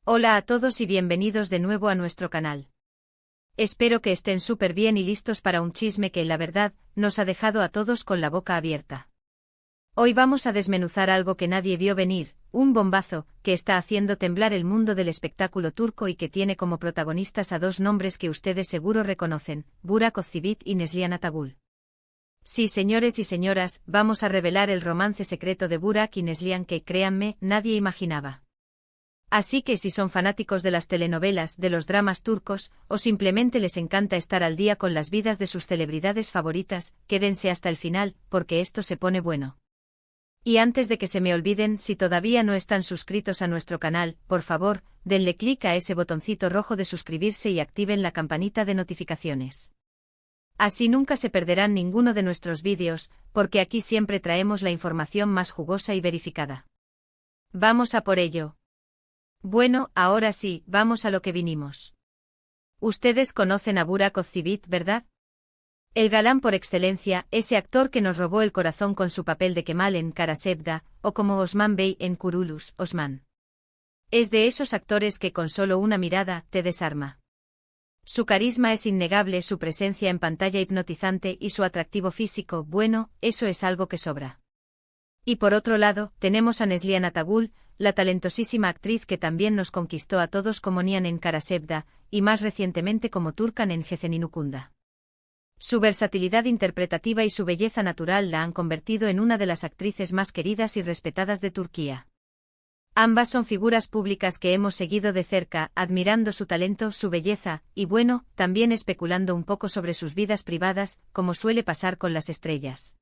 Hola a todos y bienvenidos de nuevo a nuestro canal. Espero que estén súper bien y listos para un chisme que, la verdad, nos ha dejado a todos con la boca abierta. Hoy vamos a desmenuzar algo que nadie vio venir, un bombazo, que está haciendo temblar el mundo del espectáculo turco y que tiene como protagonistas a dos nombres que ustedes seguro reconocen, Burak Özçivit y Neslihan Atagül. Sí, señores y señoras, vamos a revelar el romance secreto de Burak y Neslihan que, créanme, nadie imaginaba. Así que si son fanáticos de las telenovelas, de los dramas turcos, o simplemente les encanta estar al día con las vidas de sus celebridades favoritas, quédense hasta el final, porque esto se pone bueno. Y antes de que se me olviden, si todavía no están suscritos a nuestro canal, por favor, denle clic a ese botoncito rojo de suscribirse y activen la campanita de notificaciones. Así nunca se perderán ninguno de nuestros vídeos, porque aquí siempre traemos la información más jugosa y verificada. Vamos a por ello. Bueno, ahora sí, vamos a lo que vinimos. Ustedes conocen a Burak Özçivit, ¿verdad? El galán por excelencia, ese actor que nos robó el corazón con su papel de Kemal en Kara Sevda, o como Osman Bey en Kuruluş, Osman. Es de esos actores que con solo una mirada te desarma. Su carisma es innegable, su presencia en pantalla hipnotizante y su atractivo físico, bueno, eso es algo que sobra. Y por otro lado, tenemos a Neslihan Atagül, la talentosísima actriz que también nos conquistó a todos como Nihan en Kara Sevda, y más recientemente como Turkan en Gecenin Ukunda. Su versatilidad interpretativa y su belleza natural la han convertido en una de las actrices más queridas y respetadas de Turquía. Ambas son figuras públicas que hemos seguido de cerca, admirando su talento, su belleza, y bueno, también especulando un poco sobre sus vidas privadas, como suele pasar con las estrellas.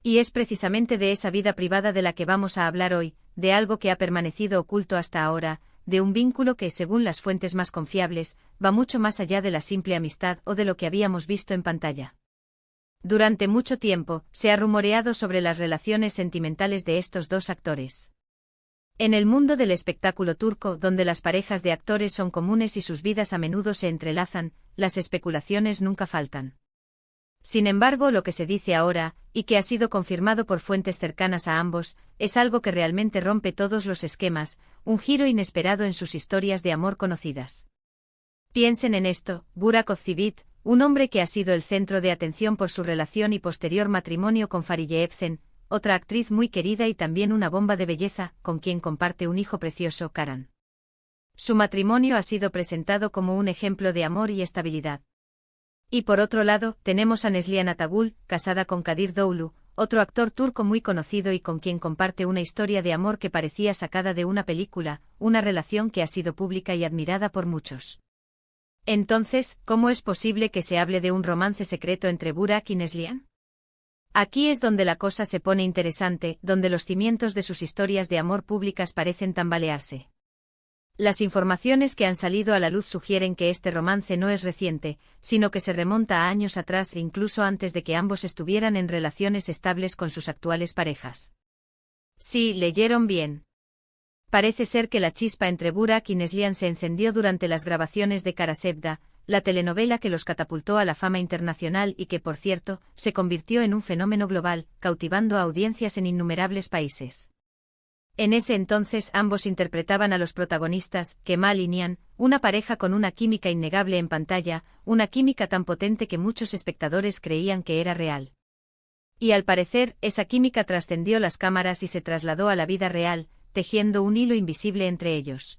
Y es precisamente de esa vida privada de la que vamos a hablar hoy, de algo que ha permanecido oculto hasta ahora, de un vínculo que, según las fuentes más confiables, va mucho más allá de la simple amistad o de lo que habíamos visto en pantalla. Durante mucho tiempo, se ha rumoreado sobre las relaciones sentimentales de estos dos actores. En el mundo del espectáculo turco, donde las parejas de actores son comunes y sus vidas a menudo se entrelazan, las especulaciones nunca faltan. Sin embargo, lo que se dice ahora, y que ha sido confirmado por fuentes cercanas a ambos, es algo que realmente rompe todos los esquemas, un giro inesperado en sus historias de amor conocidas. Piensen en esto, Burak Özçivit, un hombre que ha sido el centro de atención por su relación y posterior matrimonio con Fariye Evcen, otra actriz muy querida y también una bomba de belleza, con quien comparte un hijo precioso, Karan. Su matrimonio ha sido presentado como un ejemplo de amor y estabilidad. Y por otro lado, tenemos a Neslihan Atagül, casada con Kadir Doğulu, otro actor turco muy conocido y con quien comparte una historia de amor que parecía sacada de una película, una relación que ha sido pública y admirada por muchos. Entonces, ¿cómo es posible que se hable de un romance secreto entre Burak y Neslihan? Aquí es donde la cosa se pone interesante, donde los cimientos de sus historias de amor públicas parecen tambalearse. Las informaciones que han salido a la luz sugieren que este romance no es reciente, sino que se remonta a años atrás e incluso antes de que ambos estuvieran en relaciones estables con sus actuales parejas. Sí, leyeron bien. Parece ser que la chispa entre Burak y Neslihan se encendió durante las grabaciones de Kara Sevda, la telenovela que los catapultó a la fama internacional y que, por cierto, se convirtió en un fenómeno global, cautivando a audiencias en innumerables países. En ese entonces ambos interpretaban a los protagonistas, Kemal y Nihan, una pareja con una química innegable en pantalla, una química tan potente que muchos espectadores creían que era real. Y al parecer, esa química trascendió las cámaras y se trasladó a la vida real, tejiendo un hilo invisible entre ellos.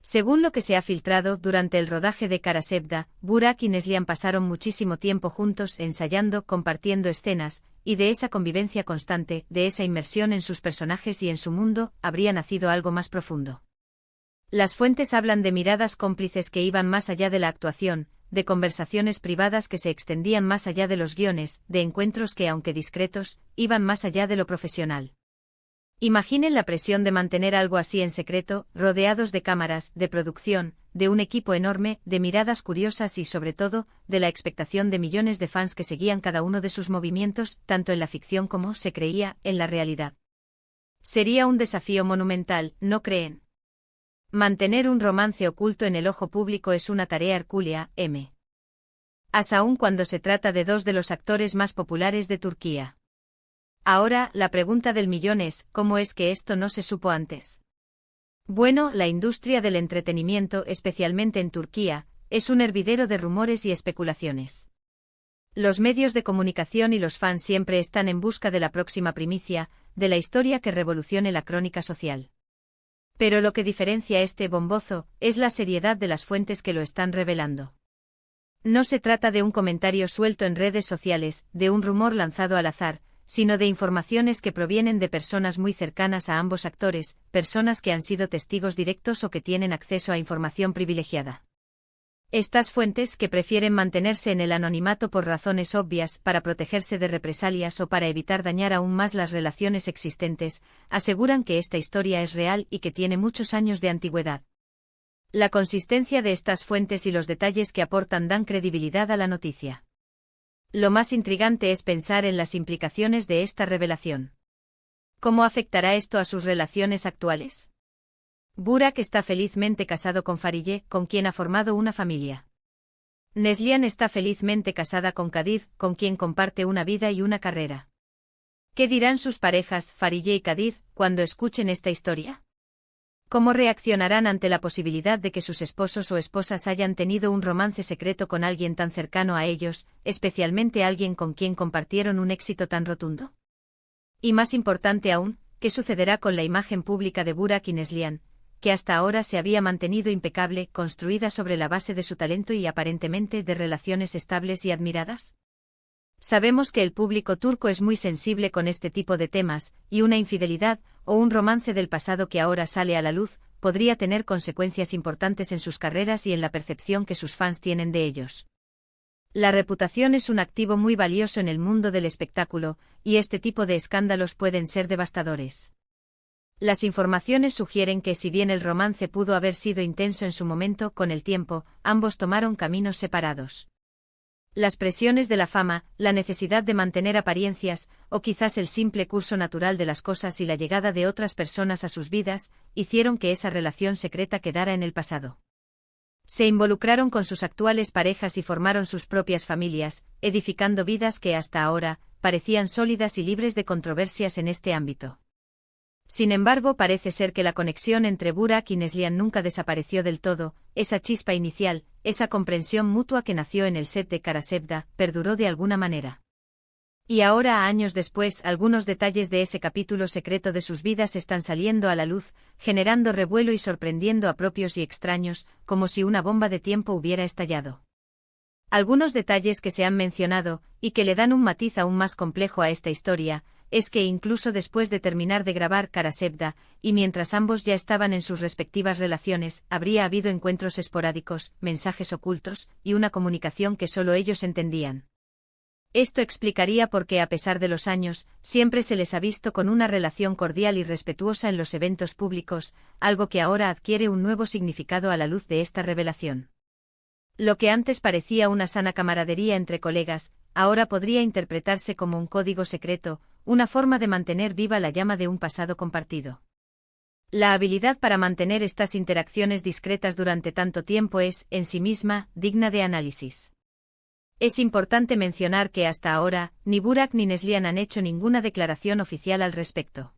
Según lo que se ha filtrado, durante el rodaje de Kara Sevda, Burak y Neslihan pasaron muchísimo tiempo juntos ensayando, compartiendo escenas, y de esa convivencia constante, de esa inmersión en sus personajes y en su mundo, habría nacido algo más profundo. Las fuentes hablan de miradas cómplices que iban más allá de la actuación, de conversaciones privadas que se extendían más allá de los guiones, de encuentros que, aunque discretos, iban más allá de lo profesional. Imaginen la presión de mantener algo así en secreto, rodeados de cámaras, de producción, de un equipo enorme, de miradas curiosas y, sobre todo, de la expectación de millones de fans que seguían cada uno de sus movimientos, tanto en la ficción como, se creía, en la realidad. Sería un desafío monumental, ¿no creen? Mantener un romance oculto en el ojo público es una tarea hercúlea, aún cuando se trata de dos de los actores más populares de Turquía. Ahora, la pregunta del millón es, ¿cómo es que esto no se supo antes? Bueno, la industria del entretenimiento, especialmente en Turquía, es un hervidero de rumores y especulaciones. Los medios de comunicación y los fans siempre están en busca de la próxima primicia, de la historia que revolucione la crónica social. Pero lo que diferencia este bombozo es la seriedad de las fuentes que lo están revelando. No se trata de un comentario suelto en redes sociales, de un rumor lanzado al azar, sino de informaciones que provienen de personas muy cercanas a ambos actores, personas que han sido testigos directos o que tienen acceso a información privilegiada. Estas fuentes, que prefieren mantenerse en el anonimato por razones obvias, para protegerse de represalias o para evitar dañar aún más las relaciones existentes, aseguran que esta historia es real y que tiene muchos años de antigüedad. La consistencia de estas fuentes y los detalles que aportan dan credibilidad a la noticia. Lo más intrigante es pensar en las implicaciones de esta revelación. ¿Cómo afectará esto a sus relaciones actuales? Burak está felizmente casado con Fariye, con quien ha formado una familia. Neslihan está felizmente casada con Kadir, con quien comparte una vida y una carrera. ¿Qué dirán sus parejas, Fariye y Kadir, cuando escuchen esta historia? ¿Cómo reaccionarán ante la posibilidad de que sus esposos o esposas hayan tenido un romance secreto con alguien tan cercano a ellos, especialmente alguien con quien compartieron un éxito tan rotundo? Y más importante aún, ¿qué sucederá con la imagen pública de Burak y Neslihan, que hasta ahora se había mantenido impecable, construida sobre la base de su talento y aparentemente de relaciones estables y admiradas? Sabemos que el público turco es muy sensible con este tipo de temas, y una infidelidad, o un romance del pasado que ahora sale a la luz, podría tener consecuencias importantes en sus carreras y en la percepción que sus fans tienen de ellos. La reputación es un activo muy valioso en el mundo del espectáculo, y este tipo de escándalos pueden ser devastadores. Las informaciones sugieren que si bien el romance pudo haber sido intenso en su momento, con el tiempo, ambos tomaron caminos separados. Las presiones de la fama, la necesidad de mantener apariencias, o quizás el simple curso natural de las cosas y la llegada de otras personas a sus vidas, hicieron que esa relación secreta quedara en el pasado. Se involucraron con sus actuales parejas y formaron sus propias familias, edificando vidas que hasta ahora parecían sólidas y libres de controversias en este ámbito. Sin embargo, parece ser que la conexión entre Burak y Neslihan nunca desapareció del todo, esa chispa inicial, esa comprensión mutua que nació en el set de Karasevda, perduró de alguna manera. Y ahora, años después, algunos detalles de ese capítulo secreto de sus vidas están saliendo a la luz, generando revuelo y sorprendiendo a propios y extraños, como si una bomba de tiempo hubiera estallado. Algunos detalles que se han mencionado, y que le dan un matiz aún más complejo a esta historia, es que incluso después de terminar de grabar Karasevda, y mientras ambos ya estaban en sus respectivas relaciones, habría habido encuentros esporádicos, mensajes ocultos, y una comunicación que solo ellos entendían. Esto explicaría por qué, a pesar de los años, siempre se les ha visto con una relación cordial y respetuosa en los eventos públicos, algo que ahora adquiere un nuevo significado a la luz de esta revelación. Lo que antes parecía una sana camaradería entre colegas, ahora podría interpretarse como un código secreto, una forma de mantener viva la llama de un pasado compartido. La habilidad para mantener estas interacciones discretas durante tanto tiempo es, en sí misma, digna de análisis. Es importante mencionar que hasta ahora, ni Burak ni Neslihan han hecho ninguna declaración oficial al respecto.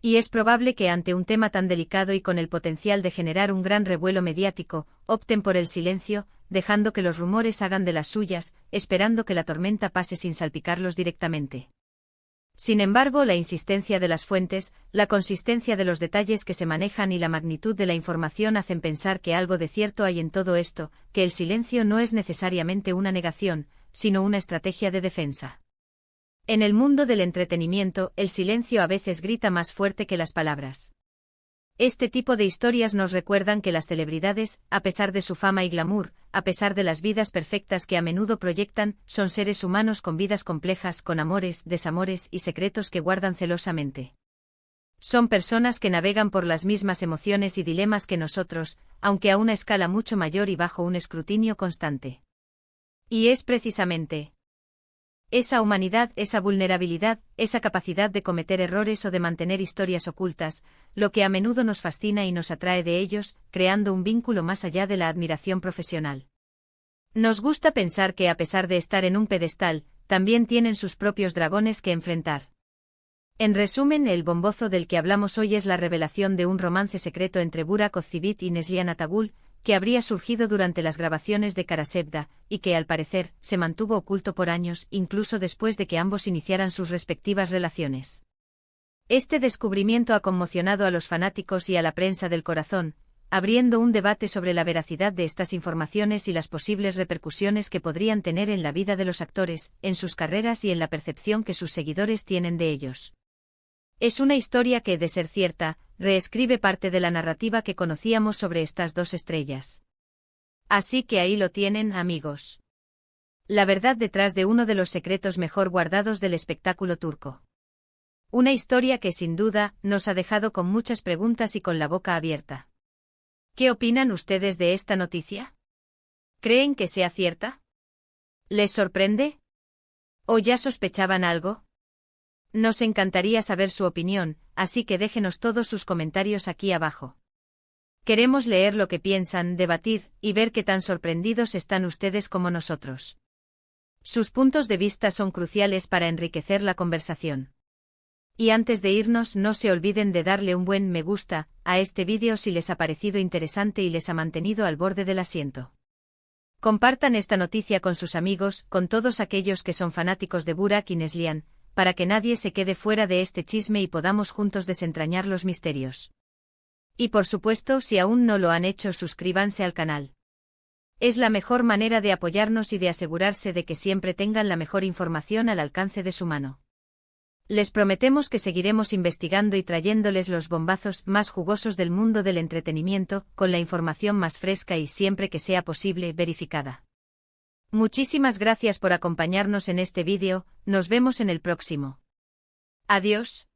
Y es probable que ante un tema tan delicado y con el potencial de generar un gran revuelo mediático, opten por el silencio, dejando que los rumores hagan de las suyas, esperando que la tormenta pase sin salpicarlos directamente. Sin embargo, la insistencia de las fuentes, la consistencia de los detalles que se manejan y la magnitud de la información hacen pensar que algo de cierto hay en todo esto, que el silencio no es necesariamente una negación, sino una estrategia de defensa. En el mundo del entretenimiento, el silencio a veces grita más fuerte que las palabras. Este tipo de historias nos recuerdan que las celebridades, a pesar de su fama y glamour, a pesar de las vidas perfectas que a menudo proyectan, son seres humanos con vidas complejas, con amores, desamores y secretos que guardan celosamente. Son personas que navegan por las mismas emociones y dilemas que nosotros, aunque a una escala mucho mayor y bajo un escrutinio constante. Y es precisamente esa humanidad, esa vulnerabilidad, esa capacidad de cometer errores o de mantener historias ocultas, lo que a menudo nos fascina y nos atrae de ellos, creando un vínculo más allá de la admiración profesional. Nos gusta pensar que a pesar de estar en un pedestal, también tienen sus propios dragones que enfrentar. En resumen, el bombozo del que hablamos hoy es la revelación de un romance secreto entre Burak Ozcivit y Neslihan Atagul, que habría surgido durante las grabaciones de Karasevda, y que al parecer se mantuvo oculto por años, incluso después de que ambos iniciaran sus respectivas relaciones. Este descubrimiento ha conmocionado a los fanáticos y a la prensa del corazón, abriendo un debate sobre la veracidad de estas informaciones y las posibles repercusiones que podrían tener en la vida de los actores, en sus carreras y en la percepción que sus seguidores tienen de ellos. Es una historia que, de ser cierta, reescribe parte de la narrativa que conocíamos sobre estas dos estrellas. Así que ahí lo tienen, amigos. La verdad detrás de uno de los secretos mejor guardados del espectáculo turco. Una historia que, sin duda, nos ha dejado con muchas preguntas y con la boca abierta. ¿Qué opinan ustedes de esta noticia? ¿Creen que sea cierta? ¿Les sorprende? ¿O ya sospechaban algo? Nos encantaría saber su opinión, así que déjenos todos sus comentarios aquí abajo. Queremos leer lo que piensan, debatir, y ver qué tan sorprendidos están ustedes como nosotros. Sus puntos de vista son cruciales para enriquecer la conversación. Y antes de irnos, no se olviden de darle un buen me gusta a este vídeo si les ha parecido interesante y les ha mantenido al borde del asiento. Compartan esta noticia con sus amigos, con todos aquellos que son fanáticos de Burak y Neslihan, para que nadie se quede fuera de este chisme y podamos juntos desentrañar los misterios. Y por supuesto, si aún no lo han hecho, suscríbanse al canal. Es la mejor manera de apoyarnos y de asegurarse de que siempre tengan la mejor información al alcance de su mano. Les prometemos que seguiremos investigando y trayéndoles los bombazos más jugosos del mundo del entretenimiento, con la información más fresca y siempre que sea posible, verificada. Muchísimas gracias por acompañarnos en este vídeo, nos vemos en el próximo. Adiós.